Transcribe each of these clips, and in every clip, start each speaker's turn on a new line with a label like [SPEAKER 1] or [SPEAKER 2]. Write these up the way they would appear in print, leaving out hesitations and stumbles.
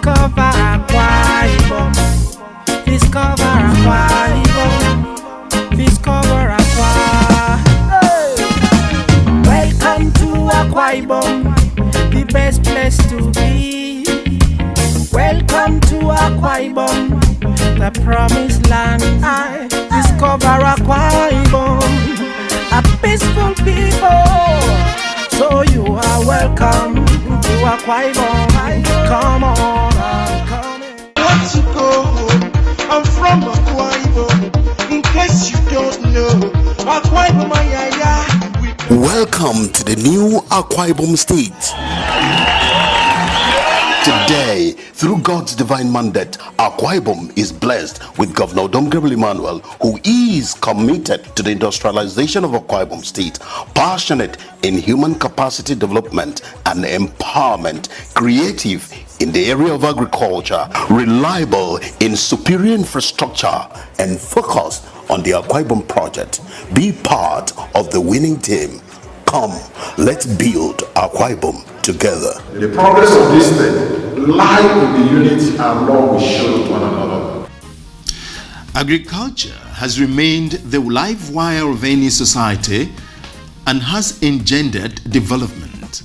[SPEAKER 1] Discover Akwa Ibom. Discover Akwa Ibom. Discover Akwa. Hey. Welcome to Akwa Ibom, the best place to be. Welcome to Akwa Ibom, the promised land. I discover Akwa Ibom, a peaceful people. So you are welcome to Akwa Ibom. Come on, I'm coming.
[SPEAKER 2] I want to go home. I'm from Akwa Ibom. In case you don't know, Akwa Ibom,
[SPEAKER 3] welcome to the new Akwa Ibom State. Today, through God's divine mandate, Akwa Ibom is blessed with Governor Emmanuel, who is committed to the industrialization of Akwa Ibom State, passionate in human capacity development and empowerment, creative in the area of agriculture, reliable in superior infrastructure, and focused on the Akwa Ibom project. Be part of the winning team. Come, let's build Akwa Ibom together.
[SPEAKER 4] The progress of this state lies in the unity and love we show to one another.
[SPEAKER 5] Agriculture has remained the life wire of any society and has engendered development.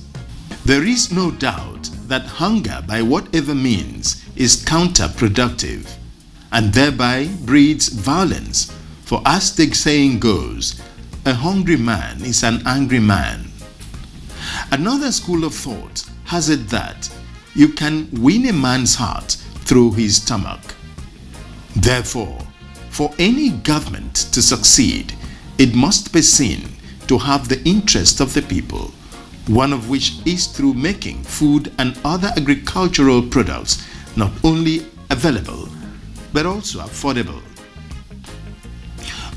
[SPEAKER 5] There is no doubt that hunger by whatever means is counterproductive and thereby breeds violence, for as the saying goes, a hungry man is an angry man. Another school of thought has it that you can win a man's heart through his stomach. Therefore, for any government to succeed, it must be seen to have the interest of the people, one of which is through making food and other agricultural products not only available, but also affordable.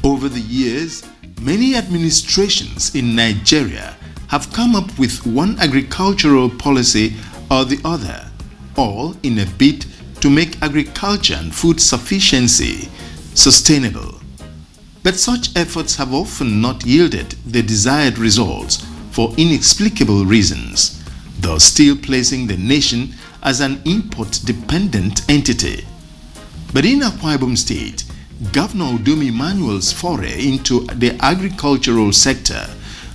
[SPEAKER 5] Over the years, many administrations in Nigeria have come up with one agricultural policy or the other, all in a bid to make agriculture and food sufficiency sustainable. But such efforts have often not yielded the desired results for inexplicable reasons, thus still placing the nation as an import-dependent entity. But in Akwa Ibom State, Governor Emmanuel's foray into the agricultural sector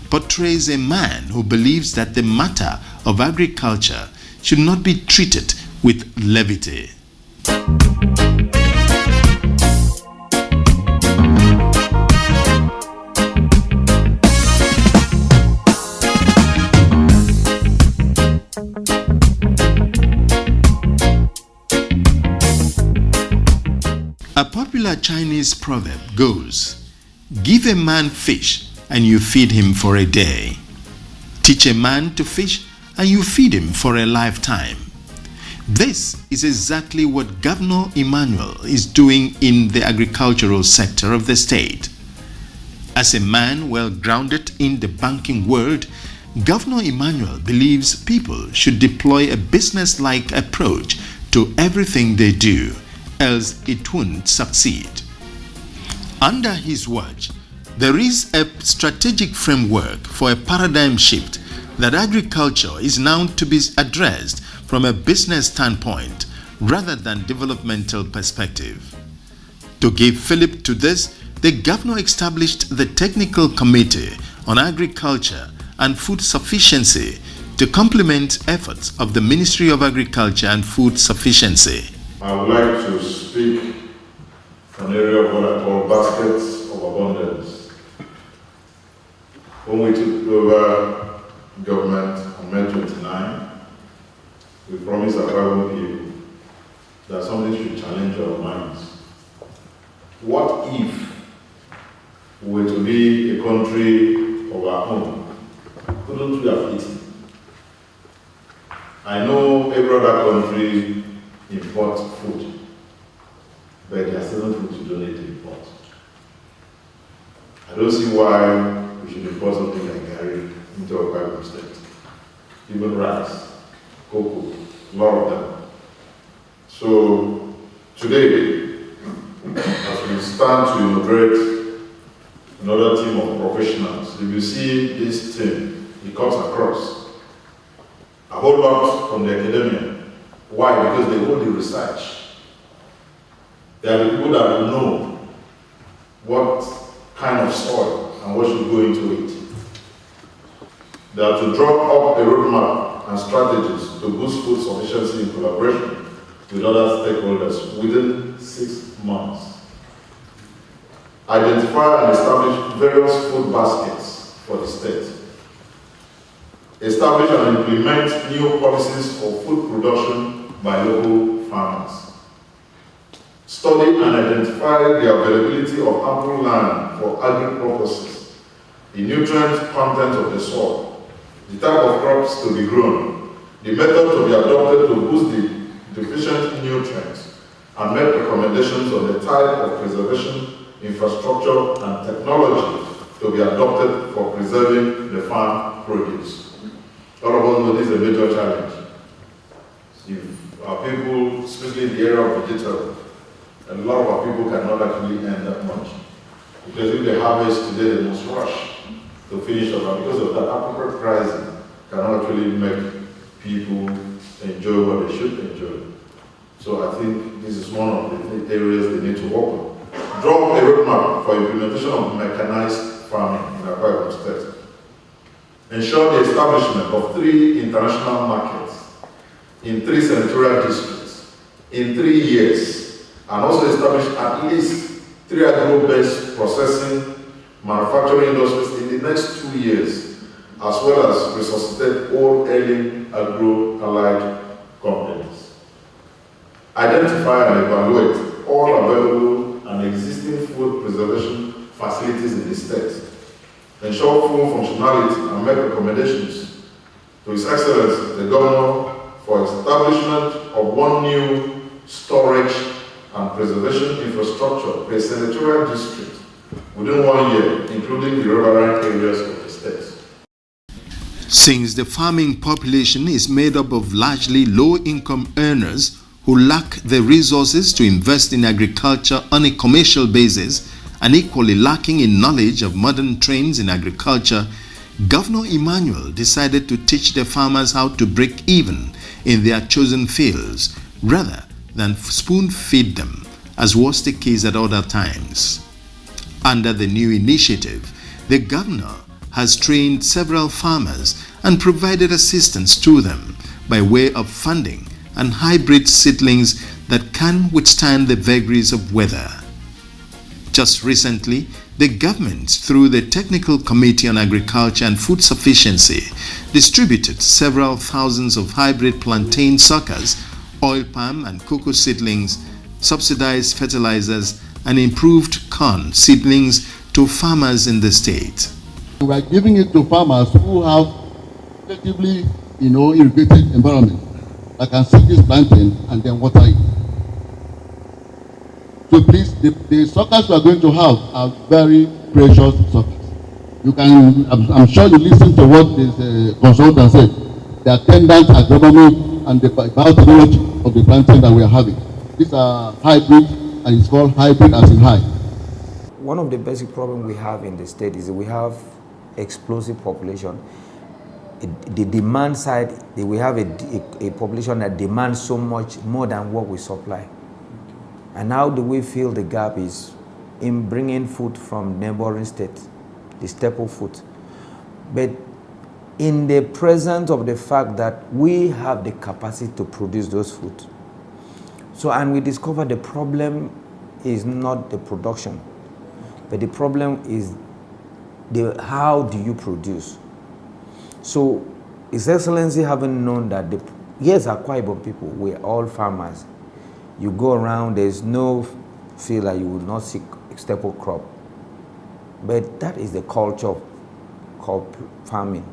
[SPEAKER 5] portrays a man who believes that the matter of agriculture should not be treated with levity. A popular Chinese proverb goes, "Give a man fish and you feed him for a day. Teach a man to fish and you feed him for a lifetime." This is exactly what Governor Emmanuel is doing in the agricultural sector of the state. As a man well grounded in the banking world, Governor Emmanuel believes people should deploy a business-like approach to everything they do, else it won't succeed. Under his watch, there is a strategic framework for a paradigm shift that agriculture is now to be addressed from a business standpoint rather than developmental perspective. To give fillip to this, the governor established the Technical Committee on Agriculture and Food Sufficiency to complement efforts of the Ministry of Agriculture and Food Sufficiency.
[SPEAKER 4] I would like to speak an area of what I call baskets of abundance. When we took over government on May 29, we promised our Bible people that something should challenge our minds. What if we were to be a country of our own? Couldn't we have eaten? I know every other country imports food, but there are certain foods you don't need to import. I don't see why we should import something like Gary into our Bible state. Even rice, cocoa, a lot of them. So today, as we stand to inaugurate another team of professionals, if you see this team, it cuts across a whole lot from the academia, Why? Because they hold the research. They are the people that will know what kind of soil and what should go into it. They are to draw up a roadmap and strategies to boost food sufficiency in collaboration with other stakeholders within 6 months. Identify and establish various food baskets for the state. Establish and implement new policies for food production by local farmers. Study and identify the availability of ample land for agri-purposes, the nutrient content of the soil, the type of crops to be grown, the method to be adopted to boost the deficient nutrients, and make recommendations on the type of preservation, infrastructure, and technology to be adopted for preserving the farm produce. All of us know this is a major challenge. If our people, especially in the area of vegetable, a lot of our people cannot actually earn that much. Because if they harvest today, they must rush to finish up. And because of that, appropriate pricing cannot actually make people enjoy what they should enjoy. So I think this is one of the areas they need to work on. Draw a roadmap for implementation of mechanized farming in Akwa Ibom State. Ensure the establishment of 3 international markets in 3 senatorial districts in 3 years, and also establish at least 3 agro-based processing manufacturing industries in the next 2 years, as well as resuscitate all ailing agro-allied companies. Identify and evaluate all available and existing food preservation facilities in the state. Ensure full functionality and make recommendations to His Excellency, the Governor, for establishment of 1 new storage and preservation infrastructure per senatorial district within 1 year, including the riverine areas of the state.
[SPEAKER 5] Since the farming population is made up of largely low-income earners who lack the resources to invest in agriculture on a commercial basis, and equally lacking in knowledge of modern trends in agriculture, Governor Emmanuel decided to teach the farmers how to break even in their chosen fields rather than spoon-feed them, as was the case at other times. Under the new initiative, the governor has trained several farmers and provided assistance to them by way of funding and hybrid seedlings that can withstand the vagaries of weather. Just recently, the government, through the Technical Committee on Agriculture and Food Sufficiency, distributed several thousands of hybrid plantain suckers, oil palm and cocoa seedlings, subsidized fertilizers, and improved corn seedlings to farmers in the state.
[SPEAKER 6] We are giving it to farmers who have relatively, irrigated environment. I can seed this plantain and then water it. So please, the suckers we are going to have are very precious suckers. You can, I'm sure you listen to what this consultant said. The attendant agronomy and the biotechnology of the plantain that we are having. These are hybrid, and it's called hybrid as in high.
[SPEAKER 7] One of the basic problems we have in the state is that we have explosive population. The demand side, we have a population that demands so much more than what we supply. And how do we fill the gap is in bringing food from neighboring states, the staple food. But in the presence of the fact that we have the capacity to produce those food. So, and we discovered the problem is not the production, but the problem is how do you produce? So, His Excellency having known that yes, Akwa Ibom people, we're all farmers. You go around, there's no field that you will not see staple crop. But that is the culture called farming.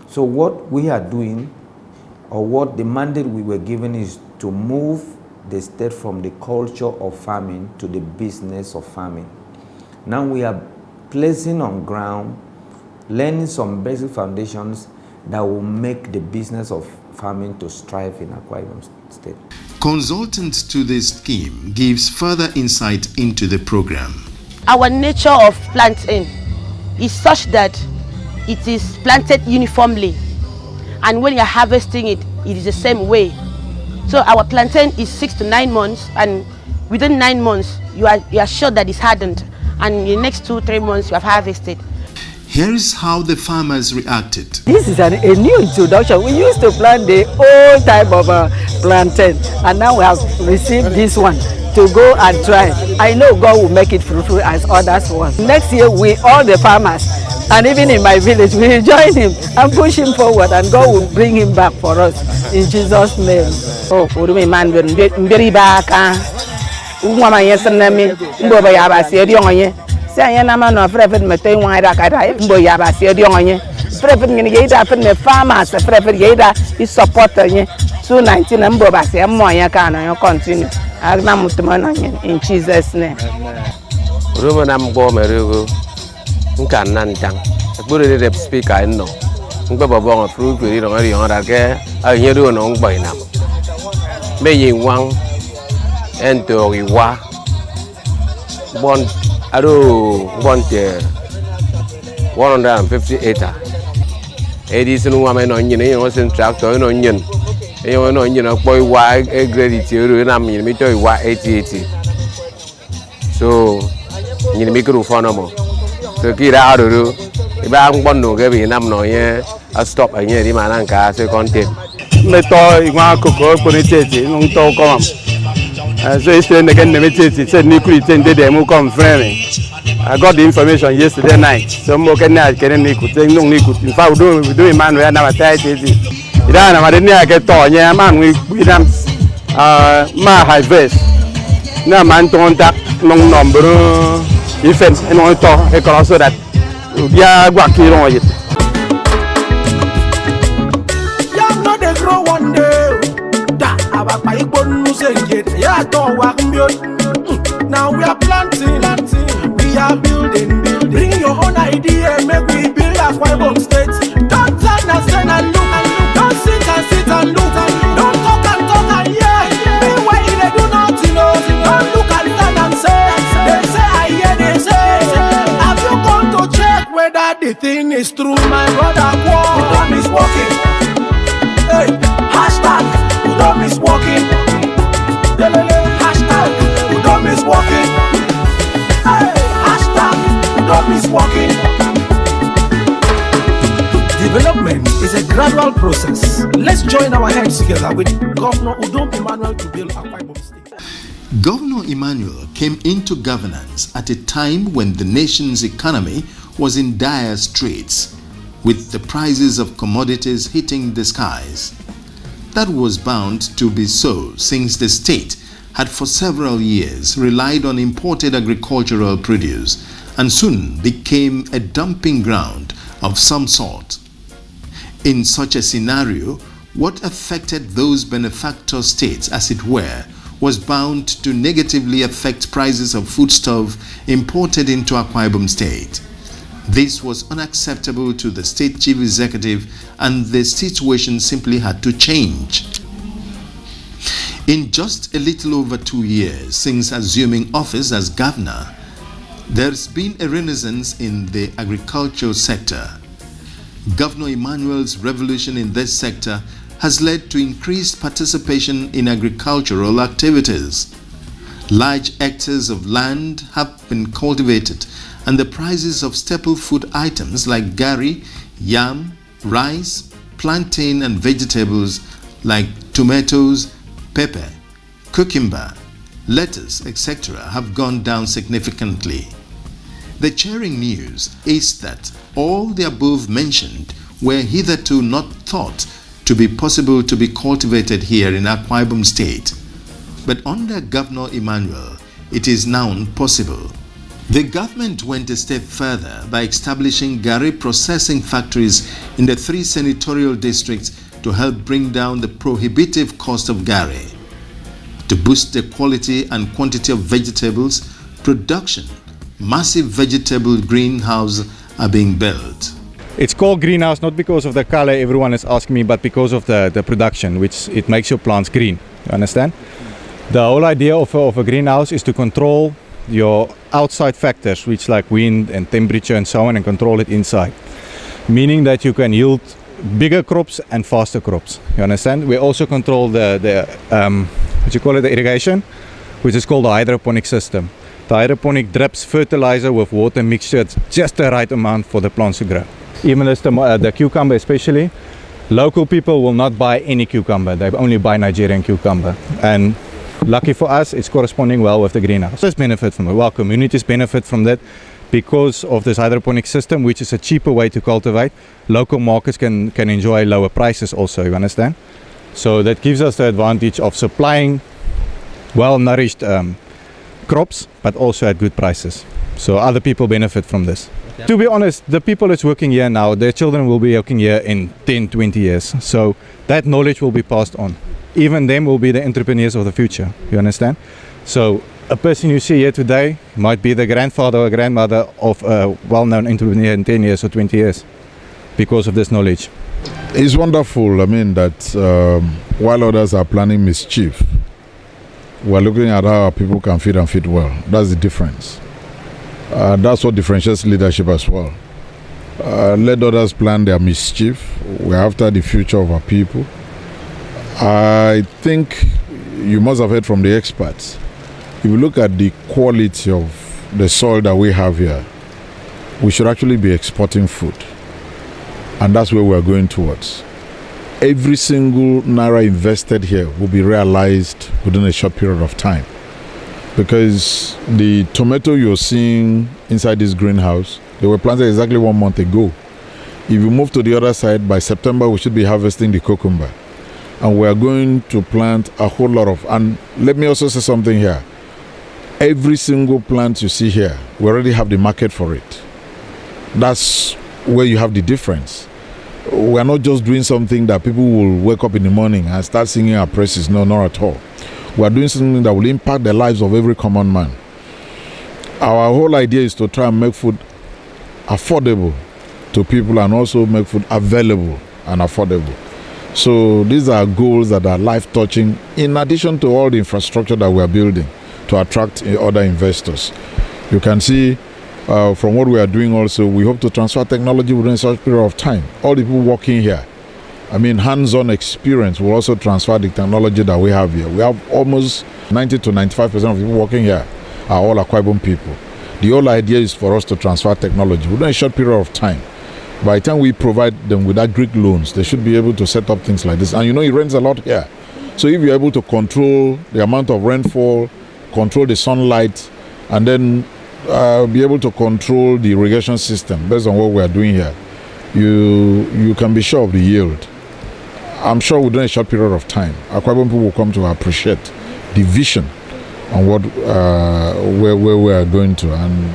[SPEAKER 7] So what we are doing, or what the mandate we were given, is to move the state from the culture of farming to the business of farming. Now we are placing on ground, learning some basic foundations that will make the business of farming to strive in Akwa Ibom State.
[SPEAKER 5] Consultant to this scheme gives further insight into the program.
[SPEAKER 8] Our nature of planting is such that it is planted uniformly, and when you're harvesting it, it is the same way. So our plantain is 6 to 9 months, and within 9 months you are sure that it's hardened, and in the next 2-3 months you have harvested.
[SPEAKER 5] Here is how the farmers reacted.
[SPEAKER 9] This is a new introduction. We used to plant the old type of plantain, and now we have received this one to go and try. I know God will make it fruitful as others want. Next year, we all the farmers, and even in my village, we will join him and push him forward, and God will bring him back for us in Jesus' name.
[SPEAKER 10] Oh, Urumi man, very back. Woman, yes, and me, Boba Yaba said, young. Say, I'm not afraid of me. They want to get out. Boy, Yaba said, young. Prefer me get up in the farmers. Prefer get is supporting 219 and Boba say, I'm more. You can continue. In Jesus' name.
[SPEAKER 11] Roman Bomero, Uncan Nantang, a good speaker, I know. Uncle fruit, we don't already on that. I hear you on by now. May you one and to Iwa. I do want 150 acres. Edison woman on you, was in tractor and onion. You know, boy, why a great deal, I mean, me tell you why 80. So, you make it for no more. So, get out of you. If I want to give you no here, I stop and hear him and I say, content.
[SPEAKER 12] Me toy, one cook, put it, no talk come. So, it's then again, the said, Niku, they will come friendly. I got the information yesterday night. So, more can I get any good thing, no Niku. In fact, we do Emmanuel and I tight it. Idan amadeni ake to nya man we dam ma high vest na man to nta long number event and on to e ko so that dia gwa ki ron yit
[SPEAKER 1] yam no dey grow one day da abapa igbonu se get ya to wa mbio. Now we are planting, we are building. Bring your own idea, make we build Akwa Ibom State. Don't stand and look. Don't sit and look. Don't talk and yeah. Anyway, they do nothing. Don't look and stand and say. They say I hear they say. Have you gone to check whether the thing is true? My brother, Udom is walking. Hey, hashtag Udom is walking. Hashtag Udom is walking. Hey, hashtag Udom is walking. Development is a gradual process. Let's join our hands together with Governor Emmanuel to build Akwa Ibom State.
[SPEAKER 5] Governor Emmanuel came into governance at a time when the nation's economy was in dire straits, with the prices of commodities hitting the skies. That was bound to be so, since the state had for several years relied on imported agricultural produce and soon became a dumping ground of some sort. In such a scenario, what affected those benefactor states, as it were, was bound to negatively affect prices of foodstuff imported into Akwa Ibom State. This was unacceptable to the state chief executive, and the situation simply had to change. In just a little over 2 years since assuming office as governor, there's been a renaissance in the agricultural sector. Governor Emmanuel's revolution in this sector has led to increased participation in agricultural activities. Large hectares of land have been cultivated, and the prices of staple food items like gari, yam, rice, plantain, and vegetables like tomatoes, pepper, cucumber, lettuce, etc. have gone down significantly. The cheering news is that all the above mentioned were hitherto not thought to be possible to be cultivated here in Akwa Ibom State. But under Governor Emmanuel, it is now possible. The government went a step further by establishing gari processing factories in the 3 senatorial districts to help bring down the prohibitive cost of gari. To boost the quality and quantity of vegetables production, massive vegetable greenhouses are being built.
[SPEAKER 13] It's called greenhouse not because of the color everyone is asking me, but because of the production, which it makes your plants green. You understand? The whole idea of a greenhouse is to control your outside factors, which like wind and temperature and so on, and control it inside. Meaning that you can yield bigger crops and faster crops. You understand? We also control the irrigation, which is called the hydroponic system. The hydroponic drips fertilizer with water mixture. It's just the right amount for the plants to grow. Even as the cucumber especially, local people will not buy any cucumber. They only buy Nigerian cucumber. And lucky for us, it's corresponding well with the greenhouse. Let's benefit from it. Well, communities benefit from that because of this hydroponic system, which is a cheaper way to cultivate. Local markets can enjoy lower prices also, you understand? So that gives us the advantage of supplying well-nourished crops, but also at good prices. So other people benefit from this. Okay. To be honest, the people that's working here now, their children will be working here in 10, 20 years. So that knowledge will be passed on. Even them will be the entrepreneurs of the future, you understand? So a person you see here today might be the grandfather or grandmother of a well-known entrepreneur in 10 years or 20 years because of this knowledge.
[SPEAKER 4] It's wonderful, that while others are planning mischief, we're looking at how people can feed and feed well. That's the difference. That's what differentiates leadership as well. Let others plan their mischief. We're after the future of our people. I think you must have heard from the experts. If you look at the quality of the soil that we have here, we should actually be exporting food. And that's where we're going towards. Every single naira invested here will be realized within a short period of time. Because the tomato you're seeing inside this greenhouse, they were planted exactly 1 month ago. If you move to the other side, by September we should be harvesting the cucumber. And we are going to plant a whole lot of, and let me also say something here. Every single plant you see here, we already have the market for it. That's where you have the difference. We are not just doing something that people will wake up in the morning and start singing our praises. No, not at all. We are doing something that will impact the lives of every common man. Our whole idea is to try and make food affordable to people and also make food available and affordable. So these are goals that are life-touching in addition to all the infrastructure that we are building to attract other investors. You can see from what we are doing also, we hope to transfer technology within such a period of time. All the people working here, hands-on experience will also transfer the technology that we have here. We have almost 90 to 95% of people working here are all Akwa Ibom people. The whole idea is for us to transfer technology within a short period of time. By the time we provide them with agri loans, they should be able to set up things like this. And it rains a lot here. So if you're able to control the amount of rainfall, control the sunlight, and then be able to control the irrigation system based on what we are doing here, you can be sure of the yield. I'm sure within a short period of time, Akwa Ibom people will come to appreciate the vision on what where we are going to, and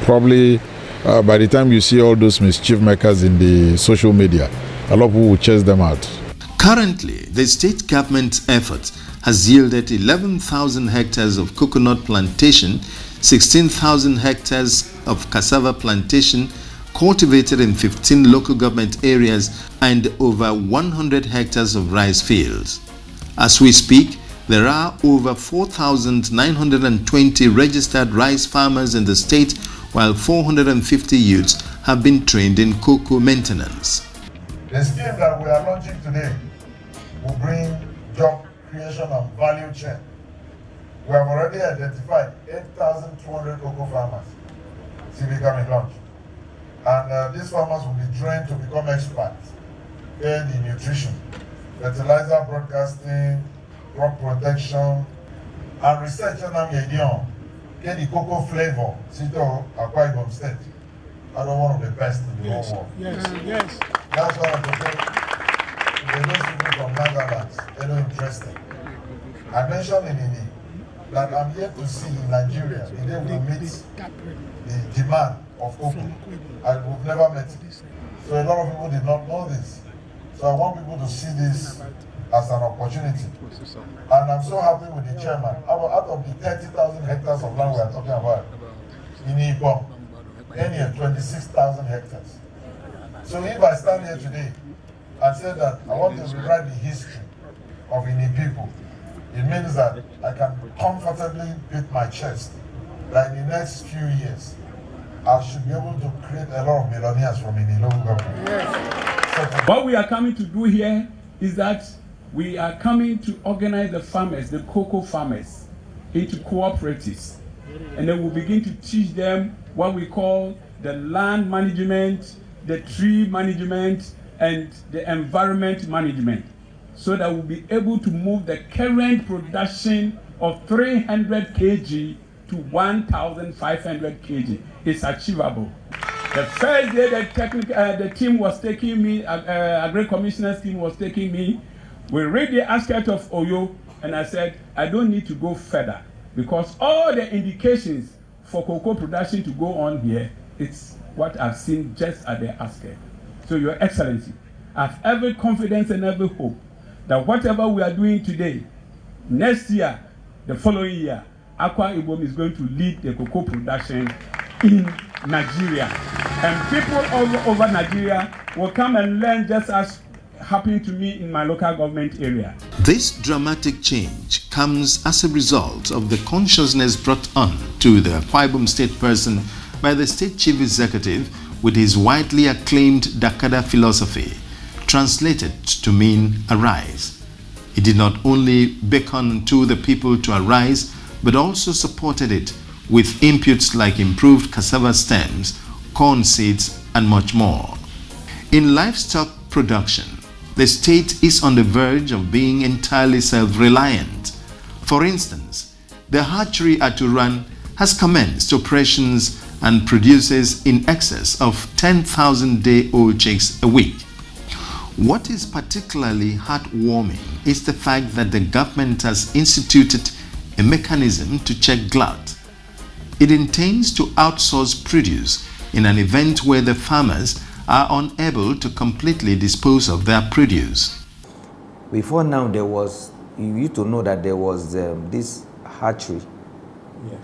[SPEAKER 4] probably by the time you see all those mischief makers in the social media, a lot of people will chase them out.
[SPEAKER 5] Currently, the state government's effort has yielded 11,000 hectares of coconut plantation, 16,000 hectares of cassava plantation cultivated in 15 local government areas and over 100 hectares of rice fields. As we speak, there are over 4,920 registered rice farmers in the state, while 450 youths have been trained in cocoa maintenance.
[SPEAKER 4] The scheme that we are launching today will bring job creation and value chain. We have already identified 8,200 cocoa farmers to become a launch. And these farmers will be trained to become experts in nutrition, fertilizer broadcasting, crop protection, and research on the cocoa flavor, Sito Akwa Ibom State. I don't one of the best in the whole world.
[SPEAKER 2] Yes.
[SPEAKER 4] That's why I'm those people from Netherlands, they're not interested. I mentioned in Ini that I'm here to see in Nigeria, the day we meet the demand of cocoa. And we've never met it. So a lot of people did not know this. So I want people to see this as an opportunity. And I'm so happy with the chairman. Out of the 30,000 hectares of land we are talking about, in Ibom, any 26,000 hectares. So if I stand here today and say that I want to rewrite the history of Ini people, it means that I can comfortably beat my chest that in the next few years, I should be able to create a lot of millionaires from Ini local government.
[SPEAKER 14] What we are coming to do here is that we are coming to organize the farmers, the cocoa farmers, into cooperatives. And then we'll begin to teach them what we call the land management, the tree management, and the environment management, so that we'll be able to move the current production of 300 kg to 1,500 kg. It's achievable. The first day the team was taking me, Agri-Commissioner's team was taking me, we read the aspect of Oyo, and I said, I don't need to go further, because all the indications for cocoa production to go on here, it's what I've seen just at the aspect. So, Your Excellency, I have every confidence and every hope that whatever we are doing today, next year, the following year, Akwa Ibom is going to lead the cocoa production in Nigeria. And people all over Nigeria will come and learn, just as happened to me in my local government area.
[SPEAKER 5] This dramatic change comes as a result of the consciousness brought on to the Akwa Ibom State person by the State Chief Executive with his widely acclaimed Dakada philosophy, translated to mean arise. He did not only beckon to the people to arise, but also supported it with inputs like improved cassava stems, corn seeds, and much more. In livestock production, the state is on the verge of being entirely self-reliant. For instance, the hatchery at Uran has commenced operations and produces in excess of 10,000 day-old chicks a week. What is particularly heartwarming is the fact that the government has instituted a mechanism to check glut. It intends to outsource produce in an event where the farmers are unable to completely dispose of their produce.
[SPEAKER 7] Before now, you need to know that there was this hatchery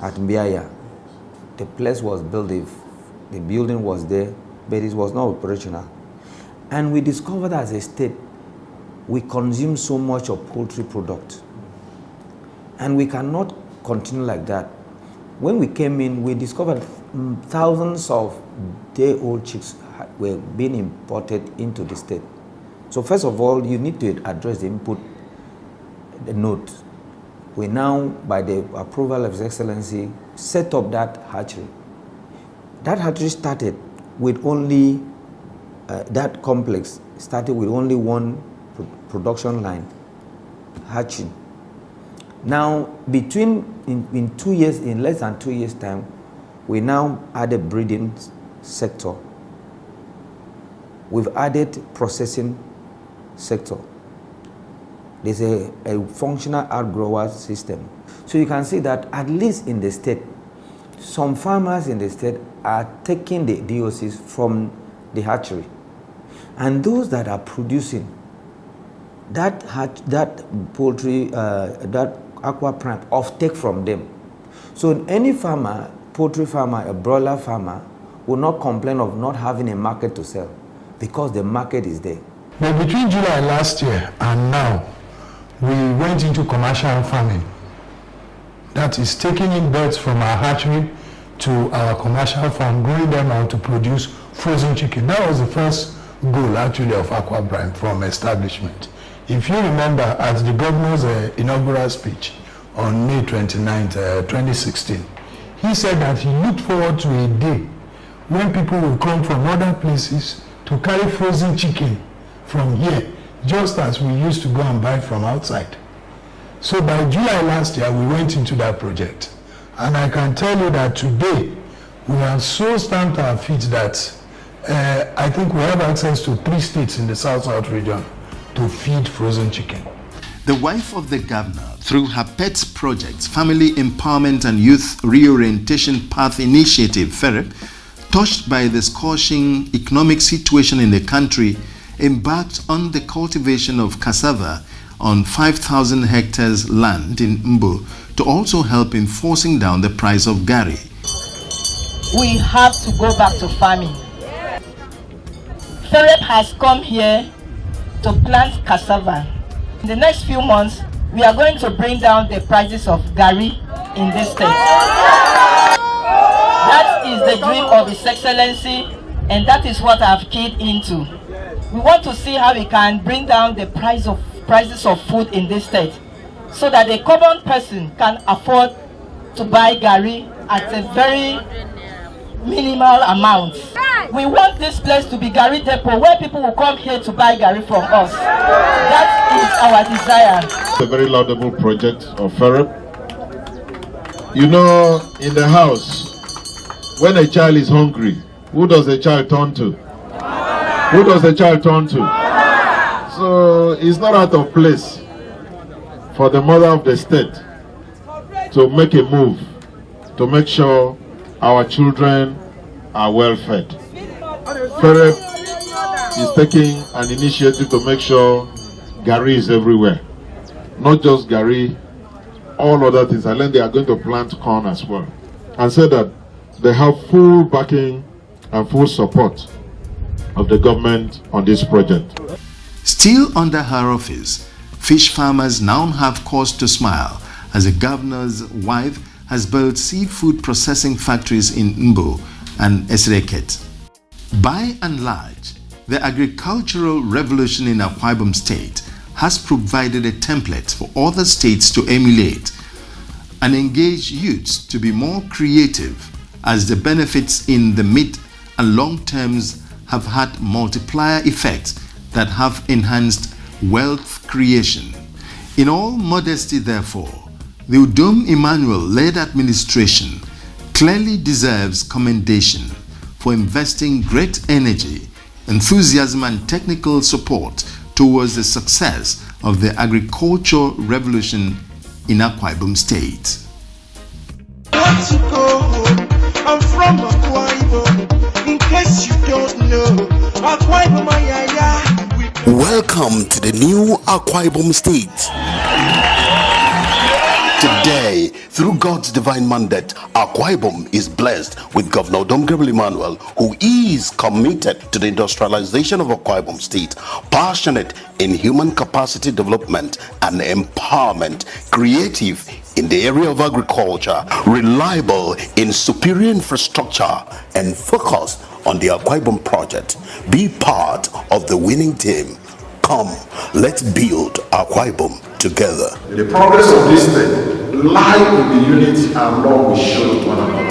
[SPEAKER 7] at Mbiaya. The place was built, the building was there, but it was not operational. And we discovered as a state, we consume so much of poultry product. And we cannot continue like that. When we came in, we discovered thousands of day-old chicks were being imported into the state. So first of all, you need to address the input, the note. We now, by the approval of His Excellency, set up that hatchery. That hatchery started with only, that complex started with only one production line, hatching. Now, in 2 years, in less than 2 years' time, we now added breeding sector. We've added processing sector. There's a functional outgrower system. So you can see that at least in the state, some farmers in the state are taking the DOCs from the hatchery. And those that are producing that poultry, that aqua prime, off-take from them. So any farmer, poultry farmer, a broiler farmer, will not complain of not having a market to sell, because the market is there.
[SPEAKER 15] But between July last year and now, we went into commercial farming. That is taking in birds from our hatchery to our commercial farm, growing them out to produce frozen chicken. That was the first goal actually of Aqua Prime from establishment. If you remember, at the governor's inaugural speech on May 29, 2016, he said that he looked forward to a day when people will come from other places to carry frozen chicken from here, just as we used to go and buy from outside. So by July last year, we went into that project. And I can tell you that today, we have so stamped our feet that I think we have access to 3 states in the South-South region to feed frozen chicken.
[SPEAKER 5] The wife of the governor, through her PETS project, Family Empowerment and Youth Reorientation Path Initiative, FEREP, touched by the scorching economic situation in the country, embarked on the cultivation of cassava on 5,000 hectares land in Mbo to also help in forcing down the price of gari.
[SPEAKER 16] We have to go back to farming. FEREP has come here to plant cassava. In the next few months, we are going to bring down the prices of gari in this state. That is the dream of His Excellency, and that is what I've keyed into. We want to see how we can bring down the prices of food in this state, so that a common person can afford to buy gari at a very minimal amount. We want this place to be gari depot where people will come here to buy gari from us. That is our desire.
[SPEAKER 4] It's a very laudable project of FEREP. You know, in the house, when a child is hungry, who does the child turn to? Who does the child turn to? So it's not out of place for the mother of the state to make a move to make sure our children are well fed. FEREP is taking an initiative to make sure gari is everywhere. Not just gari, all other things. And then they are going to plant corn as well. And said that they have full backing and full support of the government on this project.
[SPEAKER 5] Still under her office, fish farmers now have cause to smile as the governor's wife has built seafood processing factories in Mbo and Esreket. By and large, the agricultural revolution in Akwa Ibom State has provided a template for other states to emulate and engage youths to be more creative, as the benefits in the mid and long terms have had multiplier effects that have enhanced wealth creation. In all modesty, therefore, the Governor Emmanuel-led administration clearly deserves commendation for investing great energy, enthusiasm and technical support towards the success of the agricultural revolution in Akwa Ibom State.
[SPEAKER 2] I'm from Akwa Ibom. In case you don't know, Akwa Ibom,
[SPEAKER 3] Welcome to the new Akwa Ibom State. Today, through God's divine mandate, Akwa Ibom is blessed with Governor Emmanuel, who is committed to the industrialization of Akwa Ibom State, passionate in human capacity development and empowerment, creative in the area of agriculture, reliable in superior infrastructure, and focused on the Akwa Ibom project. Be part of the winning team. Come, let's build Akwa Ibom together.
[SPEAKER 4] The progress of this state lies in the unity and love we show to one another.